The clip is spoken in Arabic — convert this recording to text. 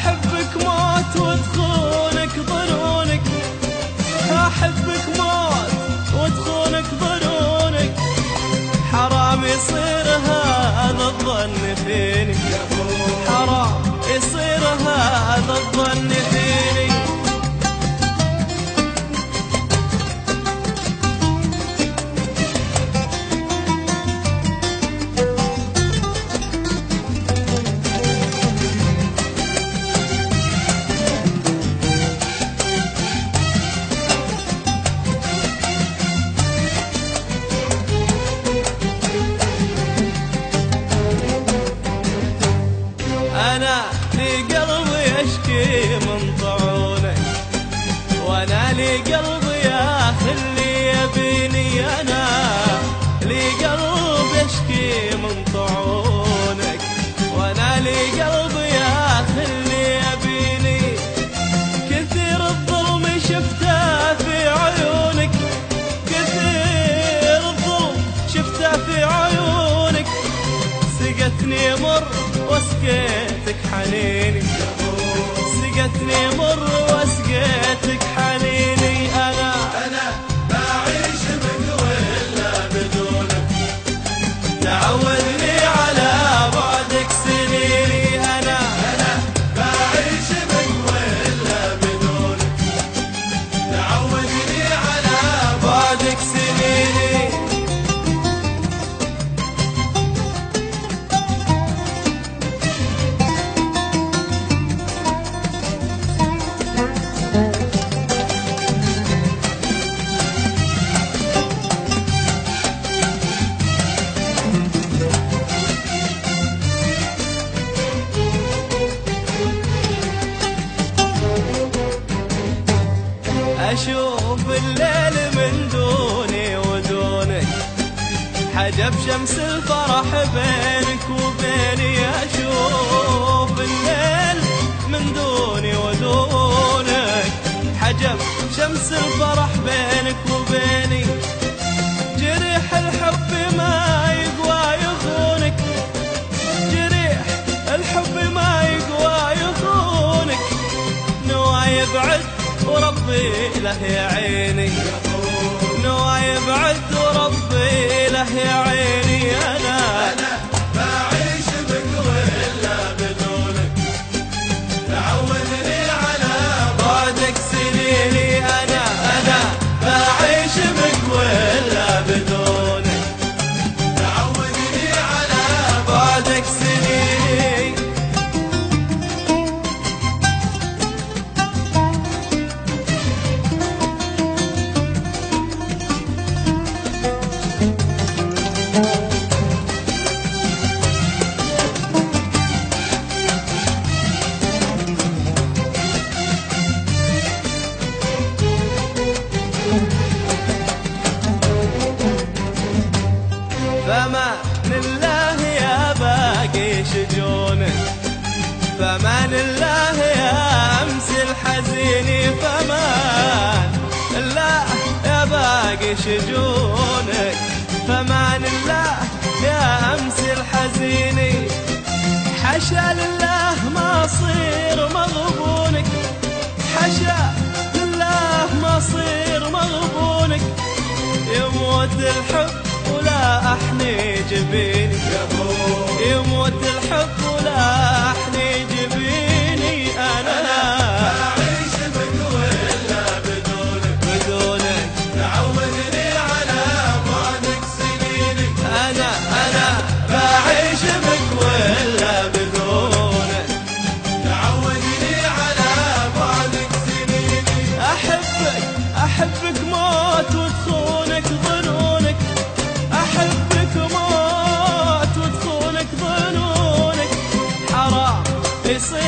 أحبك موت وتخونك ظنونك، أحبك موت وتخونك ظنونك، حرام يصير هذا الظن فيني، حرام يصير هذا الظن فيني. أنا لي قلبي يشكي من طعونك، وأنا لي قلبي يا خلي يبيني، أنا لي قلبي يشكي من طعونك، وأنا لي قلبي يا خلي يبيني. كثير الظلم شفته في عيونك، كثير الظلم شفته في عيونك، سقتني مر وسقيتك حنيني، سقتني مر وسقيتك حنيني. أنا بعيش بك ولا بدونك، تعودني على بعدك سنيني. أنا بعيش بك ولا بدونك، تعودني على بعدك سنيني. أشوف الليل من دوني ودونك، حجب شمس الفرح بينك وبيني. أشوف الليل من دوني ودونك، حجب شمس الفرح بينك وبيني. جريح الحب ما يقوى يخونك، جريح الحب ما يقوى يخونك، نوى يبعد وربي له يا عيني، نوى يبعد وربي له يا عيني. أنا بعيش بك ولا بدونك، تعودني على بعدك سنيني. أنا بعيش بك ولا بدونك، تعودني على بعدك سنيني. فمان الله يا باقي شجونك، فمان الله يا أمس الحزين، فمان الله يا باقي شجونك، فمان الله يا أمس الحزين. حشا لله ما صير مغبونك، حشا لله ما صير مغبونك، يموت الحب ولا أحني جبيني، يموت الحب ولا أحني جبيني. أنا بعيش بك ولا بدونك، بدونك، تعودني على بعدك سنيني. أنا بعيش بك ولا بدونك، تعودني على بعدك سنيني. أحبك موت وتخونك ظنونك، أحبك موت وتخونك ظنونك، حرام يصير